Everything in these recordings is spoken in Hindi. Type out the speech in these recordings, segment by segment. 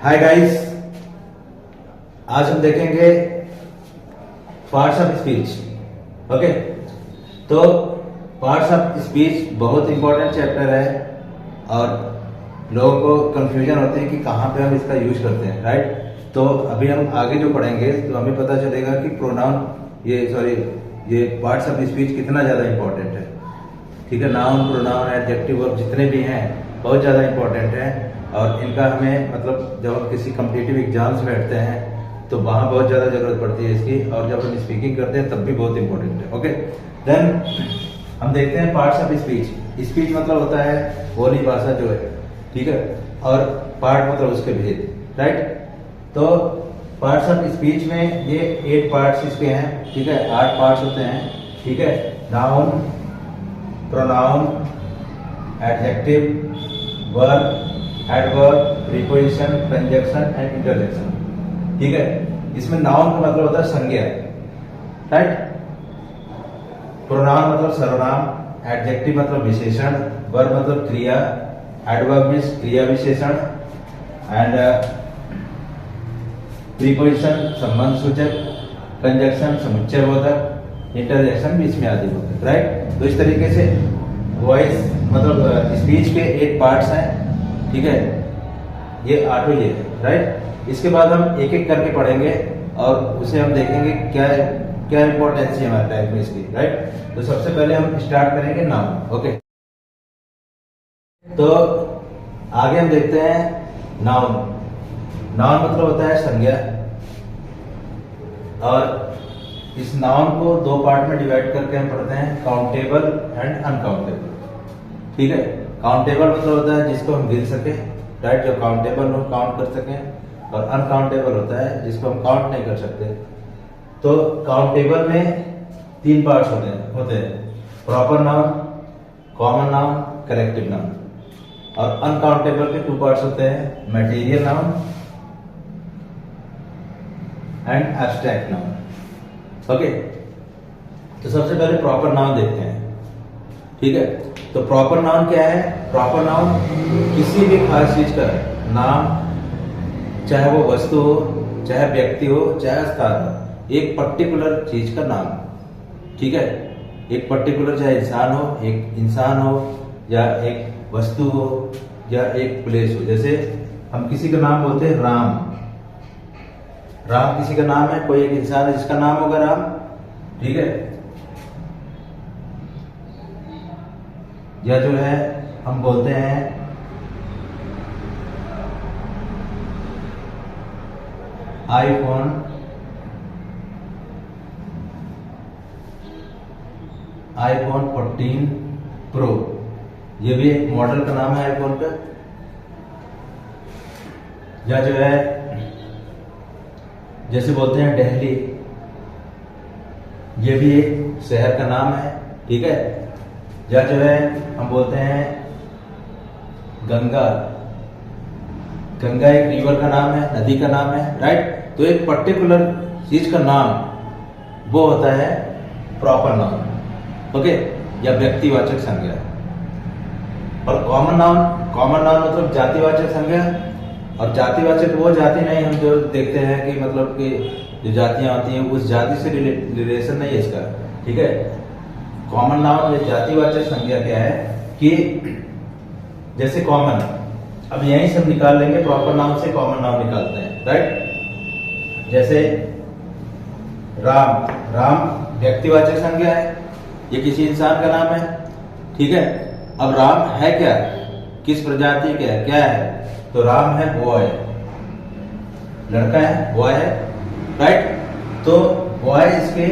हाय गाइस, आज हम देखेंगे पार्ट्स ऑफ स्पीच। ओके, तो पार्ट्स ऑफ स्पीच बहुत इंपॉर्टेंट चैप्टर है और लोगों को कंफ्यूजन होती है कि कहाँ पे हम इसका यूज करते हैं, राइट। तो अभी हम आगे जो पढ़ेंगे तो हमें पता चलेगा कि प्रोनाउन ये पार्ट्स ऑफ स्पीच कितना ज़्यादा इंपॉर्टेंट है। ठीक है, नाउन, प्रोनाउन, एडजेक्टिव वर्ब जितने भी हैं बहुत ज़्यादा इंपॉर्टेंट है और इनका हमें मतलब जब हम किसी कॉम्पिटिटिव एग्जाम्स में बैठते हैं तो वहाँ बहुत ज़्यादा ज़रूरत पड़ती है इसकी, और जब हम स्पीकिंग करते हैं तब भी बहुत इंपॉर्टेंट है। ओके, देन हम देखते हैं पार्ट्स ऑफ स्पीच। स्पीच मतलब होता है बोली भाषा जो है, ठीक है, और पार्ट मतलब उसके भेद, राइट। तो पार्ट्स ऑफ स्पीच में ये 8 पार्ट्स इसके हैं, ठीक है, 8 पार्ट्स होते हैं, ठीक है। Noun, pronoun, adjective, verb, adverb, preposition, conjunction and interjection, ठीक है। इसमें नाउन का मतलब होता है संज्ञा, राइट। प्रोनाउन मतलब सर्वनाम, एडजेक्टिव मतलब विशेषण, वर्ब मतलब क्रिया, एडवर्ब मींस क्रिया विशेषण एंड प्रीपोजिशन संबंध सूचक, कंजंक्शन समुच्चय बोधक, इंटरजेक्शन बीच में आदि बोधक, राइट। तो इस तरीके से वॉइस मतलब स्पीच के 8 पार्ट्स हैं, ठीक है, ये 8 ये है, राइट। इसके बाद हम एक एक करके पढ़ेंगे और उसे हम देखेंगे क्या इंपॉर्टेंस है हमारे लाइफ में इसकी, राइट। तो सबसे पहले हम स्टार्ट करेंगे नाउन। ओके, तो आगे हम देखते हैं नाउन। नाउन मतलब होता है संज्ञा, और इस नाउन को 2 पार्ट में डिवाइड करके हम पढ़ते हैं, काउंटेबल एंड अनकाउंटेबल, ठीक है। काउंटेबल मतलब होता है जिसको हम गिन सके, राइट, जो काउंटेबल हो काउंट कर सकें, और अनकाउंटेबल होता है जिसको हम काउंट नहीं कर सकते। तो काउंटेबल में 3 पार्ट्स होते हैं, proper noun, common noun, collective noun. और अनकाउंटेबल के 2 पार्ट्स होते हैं, material noun and abstract noun. Okay, तो सबसे पहले प्रॉपर नाउन देखते हैं, ठीक है। तो प्रॉपर नाउन क्या है? प्रॉपर नाउन किसी भी खास चीज का नाम, चाहे वो वस्तु हो, चाहे व्यक्ति हो, चाहे स्थान हो, एक पर्टिकुलर चीज का नाम, ठीक है। एक पर्टिकुलर चाहे इंसान हो या एक वस्तु हो या एक प्लेस हो। जैसे हम किसी का नाम बोलते हैं राम, राम किसी का नाम है, कोई एक इंसान है जिसका नाम होगा राम, ठीक है। या जो है हम बोलते हैं आईफोन, आईफोन 14 प्रो, ये भी एक मॉडल का नाम है आईफोन का। या जो है जैसे बोलते हैं दिल्ली, ये भी एक शहर का नाम है, ठीक है। या जो है हम बोलते हैं गंगा, गंगा एक रिवर का नाम है, नदी का नाम है, राइट। तो एक पर्टिकुलर चीज का नाम वो होता है प्रॉपर नाउन, ओके, या व्यक्तिवाचक संज्ञा। और कॉमन नाउन मतलब जातिवाचक संज्ञा। और जातिवाचक वो जाति नहीं हम जो देखते हैं कि मतलब कि जो जातियां होती हैं उस जाति से रिलेशन नहीं है इसका, ठीक है। कॉमन नाउन या जातिवाचक संज्ञा क्या है कि जैसे कॉमन, अब यहीं से हम निकाल लेंगे, प्रॉपर नाउन से कॉमन नाउन निकालते हैं, राइट। जैसे राम, राम व्यक्तिवाचक संज्ञा है, ये किसी इंसान का नाम है, ठीक है। अब राम है क्या, किस प्रजाति का है, क्या है? तो राम है बॉय, लड़का है, बॉय है, राइट। तो बॉय इसकी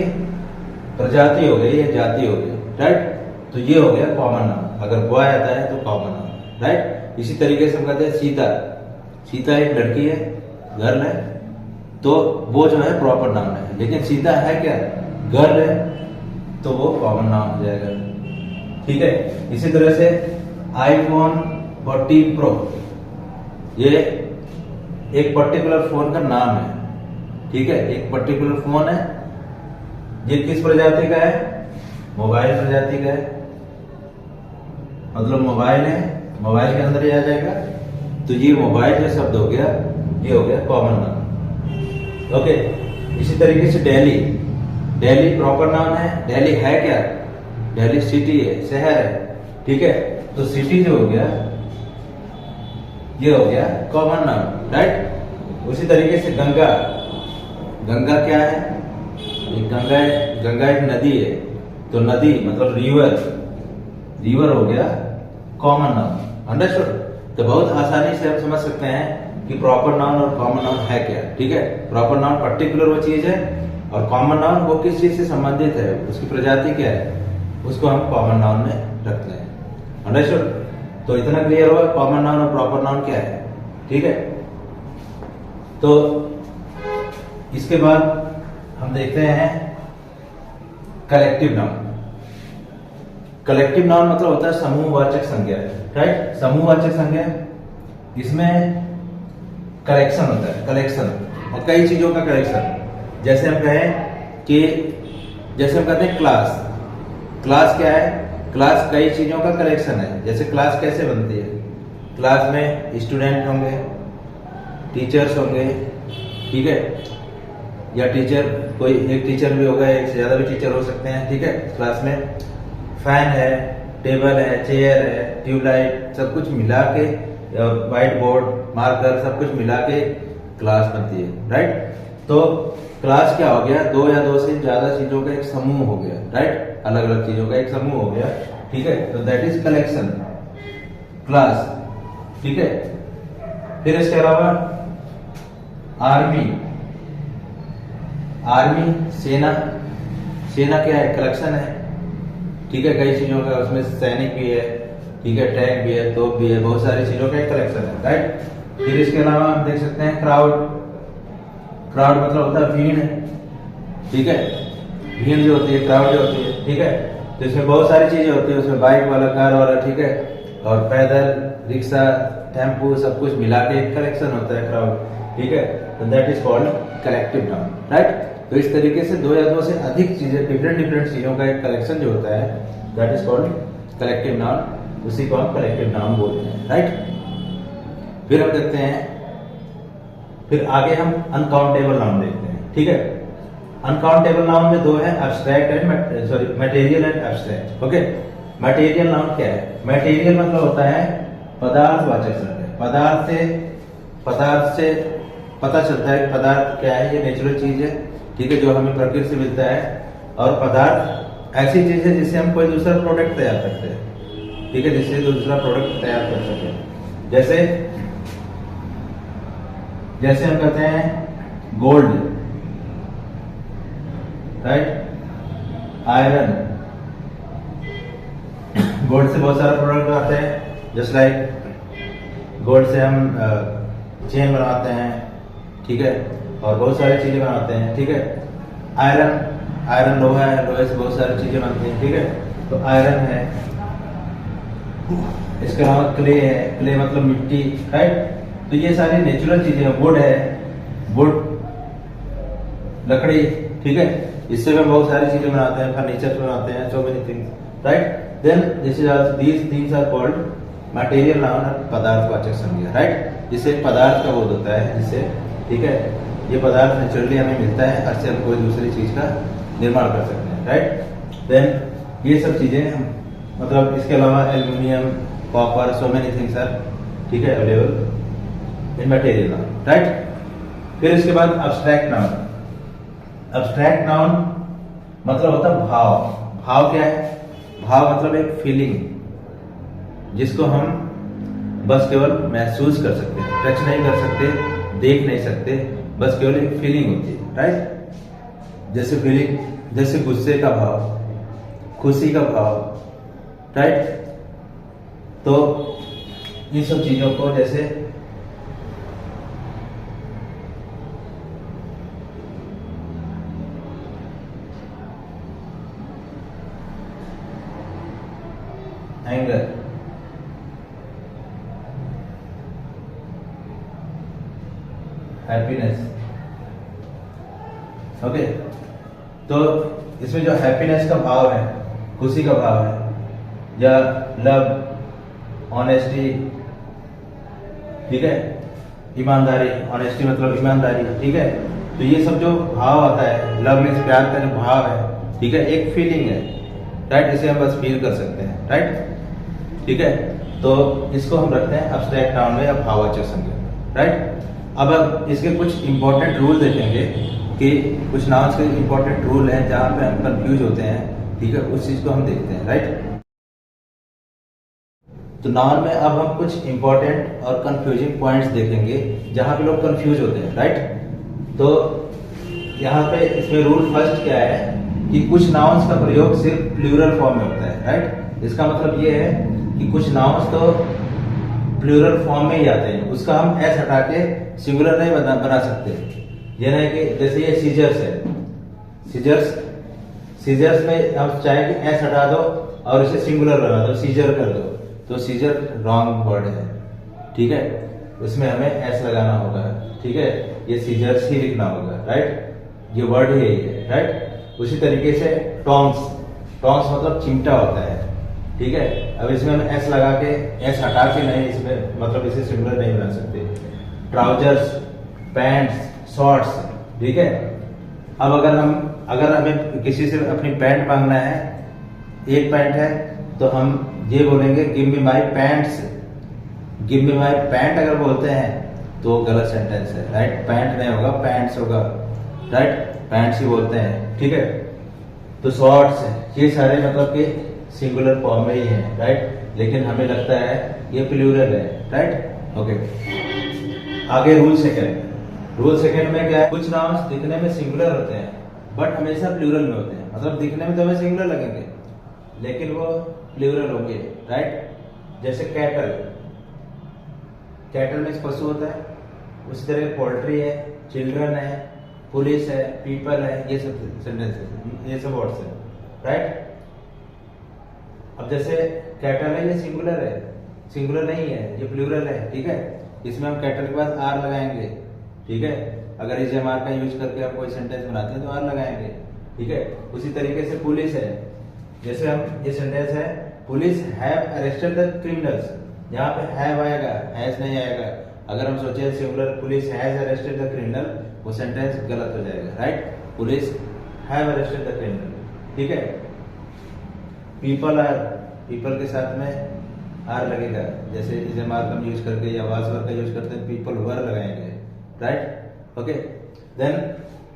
प्रजाति हो गई या जाति हो गई, राइट। तो ये हो गया कॉमन नाउन, अगर बॉय आता है तो कॉमन नाउन, राइट। इसी तरीके से हम कहते हैं सीता, सीता एक लड़की है, गर्ल है, तो वो जो है प्रॉपर नाउन है। लेकिन सीता है क्या, गर्ल है, तो वो कॉमन नाउन हो जाएगा, ठीक है। इसी तरह से आईफोन 14 प्रो, ये एक पर्टिकुलर फोन का नाम है, ठीक है, एक पर्टिकुलर फोन है। ये किस प्रजाति का है? मोबाइल प्रजाति का है, मतलब मोबाइल है, मोबाइल के अंदर ही आ जाएगा। तो ये मोबाइल जो शब्द हो गया ये हो गया कॉमन नाउन। ओके, इसी तरीके से दिल्ली, दिल्ली प्रॉपर नाउन है। दिल्ली है क्या? दिल्ली सिटी है, शहर है, ठीक है। तो सिटी जो हो गया ये हो गया कॉमन नाउन, राइट। उसी तरीके से गंगा, गंगा क्या है? एक गंगा है, गंगा एक नदी है, तो नदी मतलब रिवर, रिवर हो गया कॉमन नाउन। अंडरस्टूड? तो बहुत आसानी से हम समझ सकते हैं कि प्रॉपर नाउन और कॉमन नाउन है क्या, ठीक है। प्रॉपर नाउन पर्टिकुलर वो चीज है, और कॉमन नाउन वो किस चीज से संबंधित है, उसकी प्रजाति क्या है, उसको हम कॉमन नाउन में रखते हैं। अंडरस्टूड? तो इतना क्लियर हुआ कॉमन नाउन और प्रॉपर नाउन क्या है, ठीक है। तो इसके बाद हम देखते हैं कलेक्टिव नाउन। कलेक्टिव नाउन मतलब होता है समूहवाचक संज्ञा, राइट। समूहवाचक संज्ञा, इसमें कलेक्शन होता है, कलेक्शन, और कई चीजों का कलेक्शन। जैसे हम कहें कि, जैसे हम कहते हैं क्लास, क्लास क्या है? क्लास कई चीजों का कलेक्शन है। जैसे क्लास कैसे बनती है? क्लास में स्टूडेंट होंगे, टीचर्स होंगे, ठीक है, या टीचर, कोई एक टीचर भी होगा, एक से ज्यादा भी टीचर हो सकते हैं, ठीक है। क्लास में फैन है, टेबल है, चेयर है, ट्यूबलाइट, सब कुछ मिला के, व्हाइट बोर्ड, मार्कर, सब कुछ मिला के क्लास बनती है, राइट। तो क्लास क्या हो गया? दो या दो से ज्यादा चीजों का एक समूह हो गया, राइट। अलग अलग चीजों का एक समूह हो गया, ठीक है। तो दैट इज कलेक्शन, क्लास, ठीक है। फिर इसके अलावा आर्मी, आर्मी सेना, सेना क्या है? कलेक्शन है, ठीक है। कई चीजों का, उसमें सैनिक भी है, ठीक है, टैंक भी है, तोप भी है, बहुत सारी चीजों का एक कलेक्शन है, राइट। फिर इसके अलावा हम देख सकते हैं क्राउड, क्राउड मतलब होता है भीड़, ठीक है। भीड़ जो होती है, क्राउड जो होती है, ठीक है। तो इसमें बहुत सारी चीजें होती है, उसमें बाइक वाला, कार वाला, ठीक है, और पैदल, रिक्शा, टेम्पू, सब कुछ मिला के एक कलेक्शन होता है क्राउड, ठीक है। तो that is called collective noun, right. तो इस तरीके से दो या दो से अधिक चीजें, डिफरेंट डिफरेंट चीजों का एक कलेक्शन जो होता है, that is called collective noun. उसी को हम कलेक्टिव नाउन बोलते हैं, राइट। फिर हम देखते हैं, फिर आगे हम अनकाउंटेबल नाउन देखते हैं, ठीक है। अनकाउंटेबल नाउन में दो है, abstract and sorry material and abstract. Okay, material noun क्या है? मटेरियल मतलब होता है पदार्थवाचक शब्द। पदार्थ से पता चलता है पदार्थ क्या है, ये नेचुरल चीज है, ठीक है, जो हमें प्रकृति से मिलता है। और पदार्थ ऐसी चीज है जिससे हम कोई दूसरा प्रोडक्ट तैयार करते हैं, ठीक है, जिससे दूसरा प्रोडक्ट तैयार कर सकते हैं। जैसे हम कहते हैं गोल्ड, राइट, आयरन। गोल्ड से बहुत सारे प्रोडक्ट आते हैं, जस्ट लाइक गोल्ड से हम चेन बनाते हैं, ठीक है, और बहुत सारी चीजें बनाते हैं, ठीक है। आयरन लोहा है, लोहे से बहुत सारी चीजें बनती हैं, ठीक है। तो आयरन है। इसके अलावा क्ले है, क्ले मतलब मिट्टी, राइट। तो ये सारी नेचुरल चीजें हैं। वुड है, वुड लकड़ी, ठीक है, इससे हम बहुत सारी चीजें बनाते हैं, फर्नीचर बनाते हैं, so many things, right. Then these things are called material noun, पदार्थवाचक संज्ञा, राइट। जिससे पदार्थ का बोध होता है, जिससे, ठीक है, ये पदार्थ नेचुरली हमें मिलता है, इससे हम कोई दूसरी चीज का निर्माण कर सकते हैं, राइट। देन ये सब चीजें मतलब इसके अलावा aluminium, copper, so many things are, ठीक है, available in material known, right. फिर इसके बाद अब्स्ट्रैक्ट नाउन। अब्स्ट्रैक्ट नाउन मतलब होता है भाव। भाव क्या है? भाव मतलब एक फीलिंग, जिसको हम बस केवल महसूस कर सकते हैं, टच नहीं कर सकते, देख नहीं सकते, बस केवल एक फीलिंग होती है, राइट। जैसे फीलिंग, जैसे गुस्से का भाव, खुशी का भाव, राइट। तो इन सब चीजों को जैसे एंगर, हैप्पीनेस, ओके। तो इसमें जो हैप्पीनेस का भाव है, खुशी का भाव है, या लव, ऑनेस्टी, ठीक है, ईमानदारी, ऑनेस्टी मतलब ईमानदारी, ठीक है। तो ये सब जो भाव आता है, लव मीन्स प्यार का जो भाव है, ठीक है, एक फीलिंग है, राइट। इसे हम बस फील कर सकते हैं, राइट, ठीक है। तो इसको हम रखते हैं एब्स्ट्रैक्ट नाउन में या भाववाचक संज्ञा, राइट। अब इसके कुछ इंपॉर्टेंट रूल देखेंगे कि कुछ नाउन्स के इंपॉर्टेंट रूल हैं जहाँ पे हम कंफ्यूज होते हैं, ठीक है, उस चीज को हम देखते हैं, राइट। तो नाउन में अब हम कुछ इंपॉर्टेंट और कंफ्यूजिंग पॉइंट्स देखेंगे जहां पे लोग कंफ्यूज होते हैं, राइट। तो यहाँ पे इसमें रूल फर्स्ट क्या है कि कुछ नाउन्स का प्रयोग सिर्फ प्लूरल फॉर्म में होता है, राइट। इसका मतलब ये है कि कुछ नाउन्स तो प्लूरल फॉर्म में ही आते हैं, उसका हम एस हटा के सिंगुलर नहीं बना सकते। ये नहीं कि जैसे ये सीजर्स है, सीजर्स में हम चाहे कि एस हटा दो और इसे सिंगुलर बना दो, सीजर कर दो, तो सीजर रॉन्ग वर्ड है, ठीक है, उसमें हमें एस लगाना होगा, ठीक है, ये सीजर्स ही लिखना होगा, राइट। ये वर्ड ही यही है, राइट। उसी तरीके से टॉन्ग्स मतलब चिमटा होता है, ठीक है। अब इसमें हम एस लगा के, एस हटा के नहीं, इसमें मतलब इसे सिंगुलर नहीं बना सकते। ट्राउजर्स, पैंट्स, शॉर्ट्स, ठीक है। अब अगर हमें किसी से अपनी पैंट मांगना है, एक पैंट है, तो हम ये बोलेंगे गिव मी माई पैंट्स। गिव मी माई पैंट अगर बोलते हैं तो गलत सेंटेंस है, राइट। पैंट नहीं होगा, पैंट्स होगा, राइट, पैंट्स ही बोलते हैं, ठीक है। तो शॉर्ट्स, ये सारे मतलब कि सिंगुलर फॉर्म में ही है, राइट, लेकिन हमें लगता है ये प्लूरल है, राइट, ओके। आगे रूल सेकंड में क्या है, कुछ नाउन्स दिखने में सिंगुलर होते हैं बट हमेशा प्लूरल में होते हैं, मतलब दिखने में तो हमें सिंगुलर लगेंगे लेकिन वो प्लूरल होंगे, राइट। जैसे कैटल में पशु होता है, उसी तरह पोल्ट्री है, चिल्ड्रन है, पुलिस है, पीपल है, ये सब सेंटेंस है, ये सब वर्ड्स है, राइट। अब जैसे कैटल है, ये सिंगुलर नहीं है, ये प्लूरल है, ठीक है। इसमें हम कैटल के बाद आर लगाएंगे, ठीक है। अगर इसे आर का यूज करके हम कोई सेंटेंस बनाते हैं तो आर लगाएंगे, ठीक है। उसी तरीके से पुलिस है, जैसे हम ये सेंटेंस है police have arrested the criminals, यहाँ पे हैव आएगा, हैज नहीं आएगा। अगर हम सोचे singular police has arrested the criminal, वो सेंटेंस गलत हो जाएगा, right. Police have arrested the criminal, ठीक है। पीपल के साथ में आर लगेगा, जैसे इसे मार्कम यूज करके या वासवर का यूज करते हैं, पीपल वर लगाएंगे, राइट, ओके। देन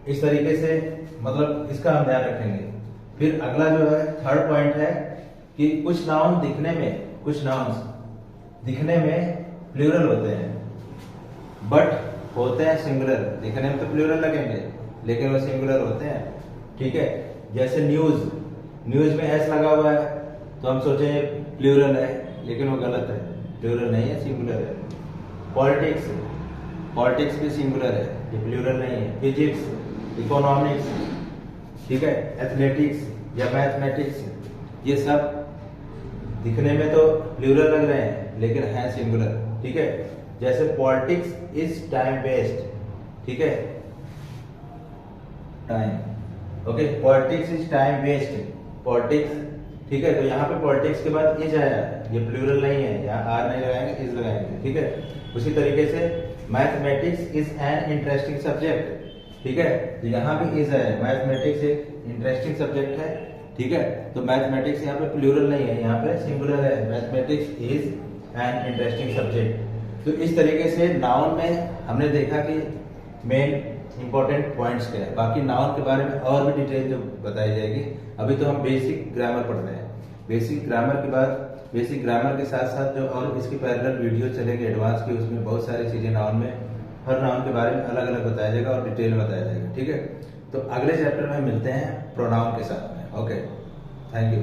इस तरीके से मतलब इसका हम ध्यान रखेंगे। फिर अगला जो है थर्ड पॉइंट है कि कुछ नाउन दिखने में प्लूरल होते हैं बट होते हैं सिंगुलर। दिखने में तो प्लूरल लगेंगे लेकिन वो सिंगुलर होते हैं, ठीक है। जैसे न्यूज में एस लगा हुआ है तो हम सोचे प्लूरल है लेकिन वो गलत है, प्लूरल नहीं है, सिंगुलर है। पॉलिटिक्स भी सिंगुलर है, ये प्लूरल नहीं है। फिजिक्स, इकोनॉमिक्स, ठीक है, एथलेटिक्स या मैथमेटिक्स, ये सब दिखने में तो प्लूरल लग रहे हैं लेकिन है सिंगुलर, ठीक है। जैसे पॉलिटिक्स इज टाइम वेस्ट, ठीक है, time, okay. Politics is time waste, politics, ठीक है। तो यहाँ पे पॉलिटिक्स के बाद इज आया, ये प्लूरल नहीं है, यहाँ आर नहीं लगाएंगे, इज लगाएंगे, ठीक है। उसी तरीके से mathematics is an interesting subject, ठीक है, तो यहाँ भी इज है, मैथमेटिक्स एक इंटरेस्टिंग सब्जेक्ट है, ठीक है। तो मैथमेटिक्स यहाँ पे प्लूरल नहीं है, यहाँ पे सिंगुलर है, mathematics is an interesting subject. तो इस तरीके से नाउन में हमने देखा कि मेन इंपॉर्टेंट पॉइंट्स क्या है। बाकी नाउन के बारे में और भी डिटेल जो बताई जाएगी। अभी तो हम बेसिक ग्रामर पढ़ रहे हैं, बेसिक ग्रामर के बाद बेसिक ग्रामर के साथ साथ जो और इसकी पैरेलल वीडियो चलेगी एडवांस की, उसमें बहुत सारी चीजें नाउन में, हर नाउन के बारे में अलग अलग बताया जाएगा और डिटेल में बताया जाएगा, ठीक है। तो अगले चैप्टर में मिलते हैं प्रोनाउन के साथ में, ओके, थैंक यू।